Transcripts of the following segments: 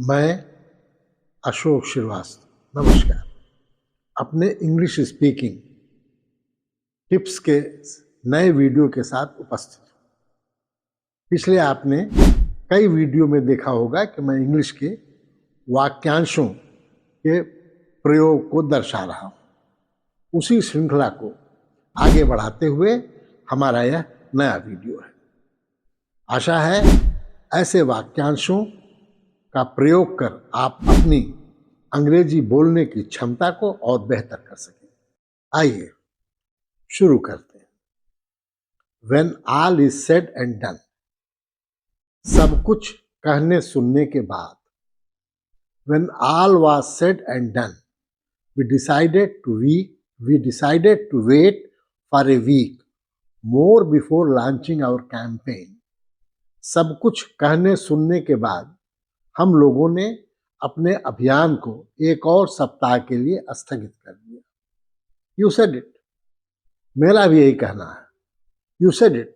मैं अशोक श्रीवास्तव नमस्कार। अपने इंग्लिश स्पीकिंग टिप्स के नए वीडियो के साथ उपस्थित हूँ। पिछले आपने कई वीडियो में देखा होगा कि मैं इंग्लिश के वाक्यांशों के प्रयोग को दर्शा रहा हूँ। उसी श्रृंखला को आगे बढ़ाते हुए हमारा यह नया वीडियो है। आशा है ऐसे वाक्यांशों का प्रयोग कर आप अपनी अंग्रेजी बोलने की क्षमता को और बेहतर कर सकें। आइए शुरू करते हैं। When all is said and done, सब कुछ कहने सुनने के बाद, when all was said and done, we decided to wait for a week more before launching our campaign. सब कुछ कहने सुनने के बाद हम लोगों ने अपने अभियान को एक और सप्ताह के लिए स्थगित कर दिया। यू सेड इट, मेरा भी यही कहना है। You said it,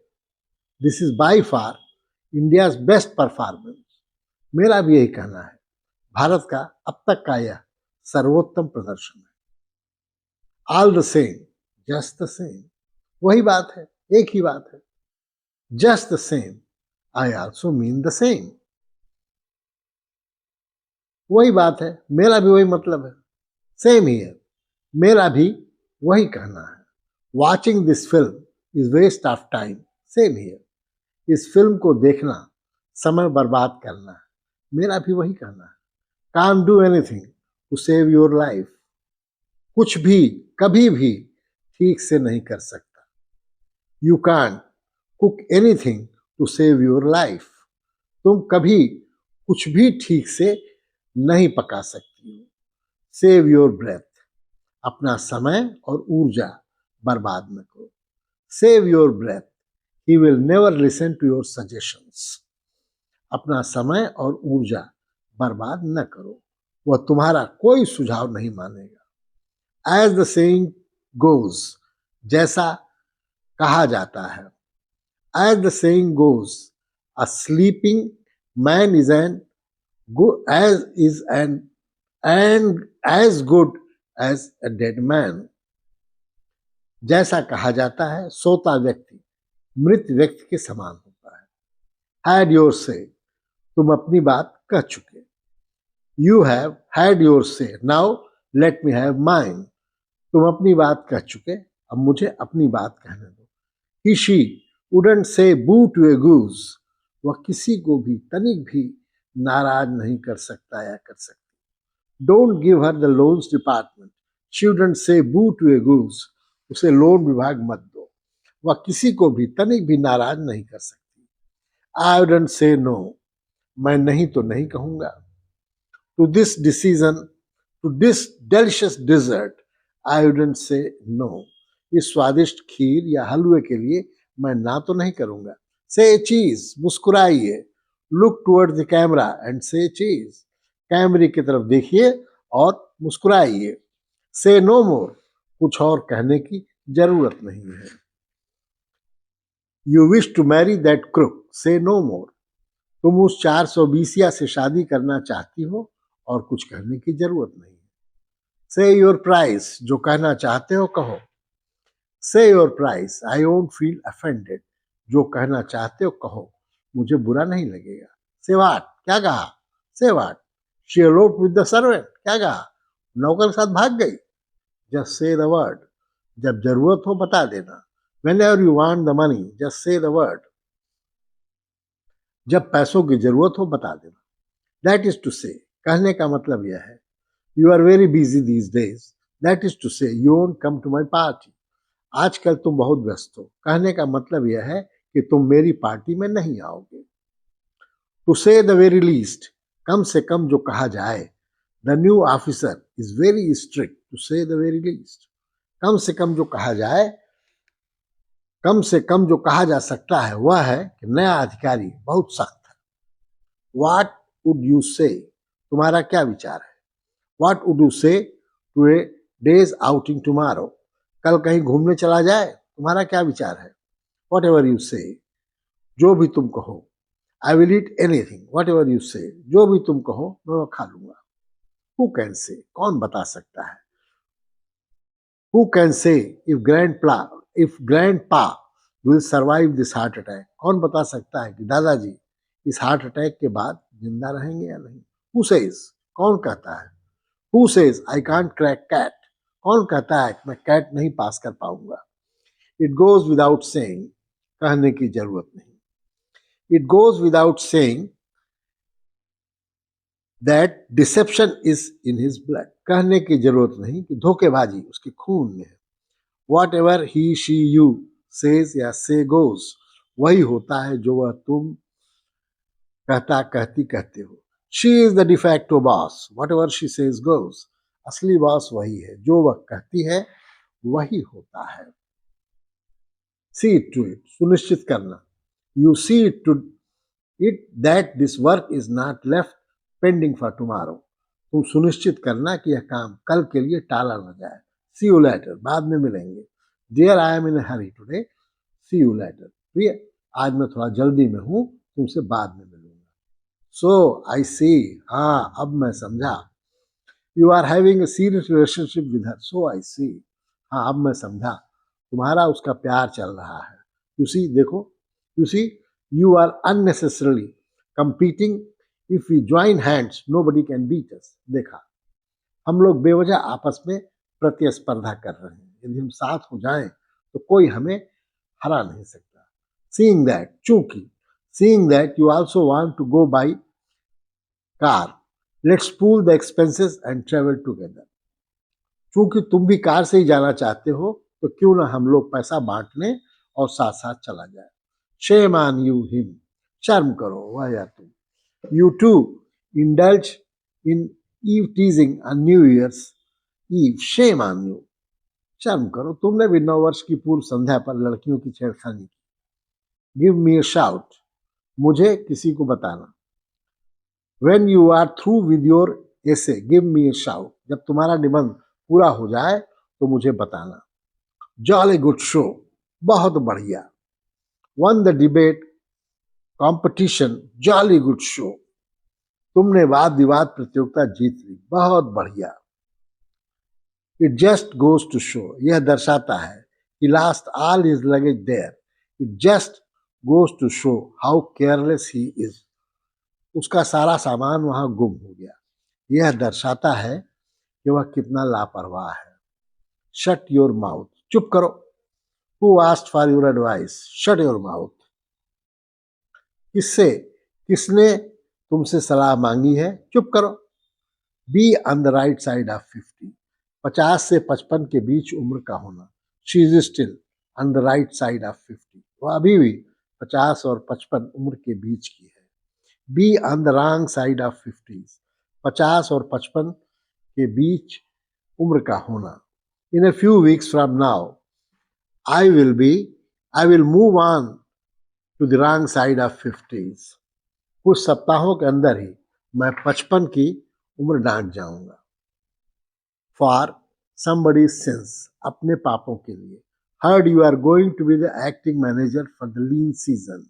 this is by far India's best performance. मेरा भी यही कहना है, भारत का अब तक का यह सर्वोत्तम प्रदर्शन है। All the same, just the same, वही बात है, एक ही बात है। Just the same, I also mean the same, वही बात है, मेरा भी वही मतलब है। सेम हियर, मेरा भी वही कहना है। Watching this film is waste of time. Same here, इस फिल्म को देखना समय बर्बाद करना है। मेरा भी वही कहना है। Can't do anything to save your life. कुछ भी कभी भी ठीक से नहीं कर सकता। You can't cook anything to save your life. तुम कभी कुछ भी ठीक से नहीं पका सकती हो। सेव योर ब्रेथ, अपना समय और ऊर्जा बर्बाद न करो। Save your breath, he will never listen to your suggestions. अपना समय और ऊर्जा बर्बाद न करो, वह तुम्हारा कोई सुझाव नहीं मानेगा। एज द सेइंग गोज, जैसा कहा जाता है। As the saying goes, a sleeping man is an good as good as a dead man. जैसा कहा जाता है, सोता व्यक्ति मृत व्यक्ति के समान होता है। Had your say, तुम अपनी बात कह चुके। You have had your say, now let me have mine. तुम अपनी बात कह चुके, अब मुझे अपनी बात कहने दो। He, she wouldn't say boo to a goose. वह किसी को भी तनिक भी नाराज नहीं कर सकता या कर सकती। Don't give her the loans department, she wouldn't say बू टू ए गूस। उसे लोन विभाग मत दो, वह किसी को भी तनिक भी नाराज नहीं कर सकती। आई वुडंट से नो, मैं नहीं तो नहीं कहूंगा। To this decision, to this delicious dessert, I wouldn't say no. इस स्वादिष्ट खीर या हलवे के लिए मैं ना तो नहीं करूंगा। से चीज, मुस्कुराइए। Look toward the camera and say cheese, कैमरे की तरफ देखिए और मुस्कुराइए। से नो मोर, कुछ और कहने की जरूरत नहीं है। You wish to marry that crook, say no more. तुम उस 420 से शादी करना चाहती हो और कुछ कहने की जरूरत नहीं है। से योर प्राइस, जो कहना चाहते हो कहो। से your price, I won't feel offended. जो कहना चाहते हो कहो, मुझे बुरा नहीं लगेगा। से वाट, क्या कहा। से वाट, शी एलोप्ड विद द सर्वेंट, क्या कहा, नौकर के साथ भाग गई। जस्ट से द वर्ड, जब जरूरत हो बता देना। Whenever you want the money, just say the word, जब पैसों की जरूरत हो बता देना। दैट इज टू से, कहने का मतलब यह है। You are very busy these days, that is to say you won't come to my party. आजकल तुम बहुत व्यस्त हो, कहने का मतलब यह है कि तुम मेरी पार्टी में नहीं आओगे। To say the very least, कम से कम जो कहा जाए। The new officer is very strict, to say the very least, कम से कम जो कहा जाए। कम से कम जो कहा जा सकता है वह है कि नया अधिकारी बहुत सख्त है। व्हाट वुड यू से, तुम्हारा क्या विचार है। What would you say to a day's outing tomorrow, कल कहीं घूमने चला जाए, तुम्हारा क्या विचार है। वॉट एवर यू से, जो भी तुम कहो। I will eat anything what ever you से, जो भी तुम कहो मैं वो खा लूंगा। हु कैन से, कौन बता सकता है। Who can say if grandpa will survive this heart attack, कौन बता सकता है कि दादाजी इस हार्ट अटैक के बाद जिंदा रहेंगे या नहीं। हु सेज, कौन कहता है। Who says I can't crack CAT, कौन कहता है कि मैं कैट नहीं पास कर पाऊंगा। इट गोज विदाउट सेइंग, कहने की जरूरत नहीं। It goes without saying that deception is in his blood, कहने की जरूरत नहीं कि धोखेबाजी उसके खून में है। What ever he she you says या से गोज, वही होता है जो वह तुम कहता कहती कहते हो। She is the de facto boss, what ever she says goes, असली बॉस वही है, जो वह कहती है वही होता है। सी इट टू इट, सुनिश्चित करना। You see it to it that this work is not left pending for tomorrow, तुम सुनिश्चित करना कि यह काम कल के लिए टाला न जाए। सी यू लेटर, बाद में मिलेंगे। Dear I am in hurry today, see you later, प्रिय आज मैं थोड़ा जल्दी में हूं, तुमसे बाद में मिलूंगा। सो आई सी, हाँ अब मैं समझा। You are having a serious relationship with her, so I see, हाँ अब मैं समझा, तुम्हारा उसका प्यार चल रहा है। यू सी, देखो, you see you are unnecessarily competing, if we join hands nobody can beat us, देखा हम लोग बेवजह आपस में प्रतिस्पर्धा कर रहे हैं, यदि हम साथ हो जाएं तो कोई हमें हरा नहीं सकता। सीइंग दैट, चूंकि seeing that you also want to go by car, let's pool the expenses and travel together, चूंकि तुम भी कार से ही जाना चाहते हो तो क्यों ना हम लोग पैसा बांट लें और साथ साथ चला जाए। शेम ऑन यू हिम, शर्म करो वह या तुम। You too indulge in eve teasing on New Year's Eve. Shame on you. शर्म करो, तुमने भी नव वर्ष की पूर्व संध्या पर लड़कियों की छेड़खानी की। Give me a shout. मुझे किसी को बताना। When you are through with your essay, give me a shout. जब तुम्हारा निबंध पूरा हो जाए तो मुझे बताना। Jolly good show. बहुत बढ़िया। Won the debate competition. Jolly good show. तुमने वाद विवाद प्रतियोगिता जीत ली, बहुत बढ़िया। It just goes to show, यह दर्शाता है कि last all his luggage there. It just goes to show how careless he is, उसका सारा सामान वहां गुम हो गया। यह दर्शाता है कि वह कितना लापरवाह है। शट योर माउथ, चुप करो। Who asked for your advice, shut your mouth. किससे, किसने तुमसे सलाह मांगी है, चुप करो। B on the right side of 50, 50 से 55 के बीच उम्र का होना। She is still on the right side of 50, वह अभी भी 50 और 55 उम्र के बीच की है। Be on the wrong side of 50, 50 और 55 के बीच उम्र का होना। In a few weeks from now I will move on to the wrong side of 50, कुछ सप्ताहों के अंदर ही मैं 55 की उम्र डांट जाऊंगा। फॉर समबडी सिंस, अपने पापों के लिए। Heard you are going to be the acting manager for the lean season,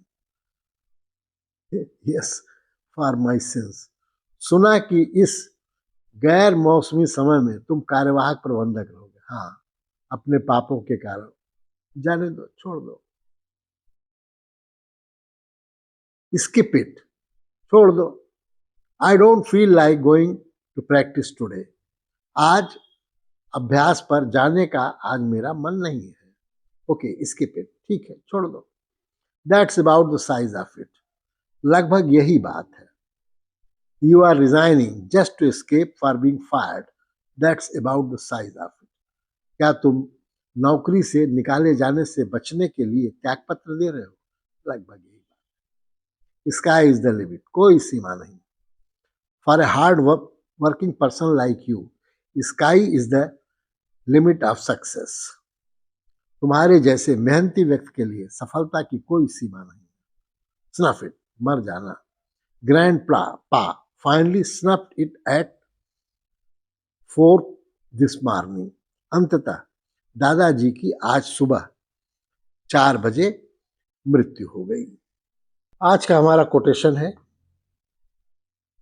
yes for my sins, सुना कि इस गैर मौसमी समय में तुम कार्यवाहक प्रबंधक रहोगे। हाँ, अपने पापों के कारण। जाने दो, छोड़ दो। स्किप इट, छोड़ दो। I don't feel like going to practice today, आज अभ्यास पर जाने का आज मेरा मन नहीं है। ओके, स्किप इट, ठीक है, छोड़ दो। That's about the size of it, लगभग यही बात है। You are resigning just to escape for being fired, that's about the size of it, क्या तुम नौकरी से निकाले जाने से बचने के लिए त्यागपत्र दे रहे हो, लगभग यही बात। स्काई इज द लिमिट, कोई सीमा नहीं। For a hard working person like you, sky is the limit of success, तुम्हारे जैसे मेहनती व्यक्ति के लिए सफलता की कोई सीमा नहीं। स्नफ इट, मर जाना। ग्रैंड पा finally स्नफ्ड it at 4 this morning, अंततः दादाजी की आज सुबह 4 बजे मृत्यु हो गई। आज का हमारा कोटेशन है,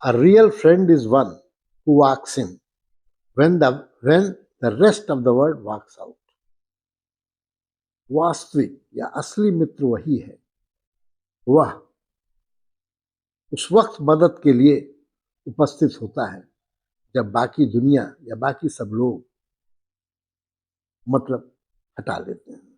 a real friend is one who walks in when the rest of the world walks out. वास्तविक या असली मित्र वही है, वह उस वक्त मदद के लिए उपस्थित होता है जब बाकी दुनिया या बाकी सब लोग मतलब हटा लेते हैं।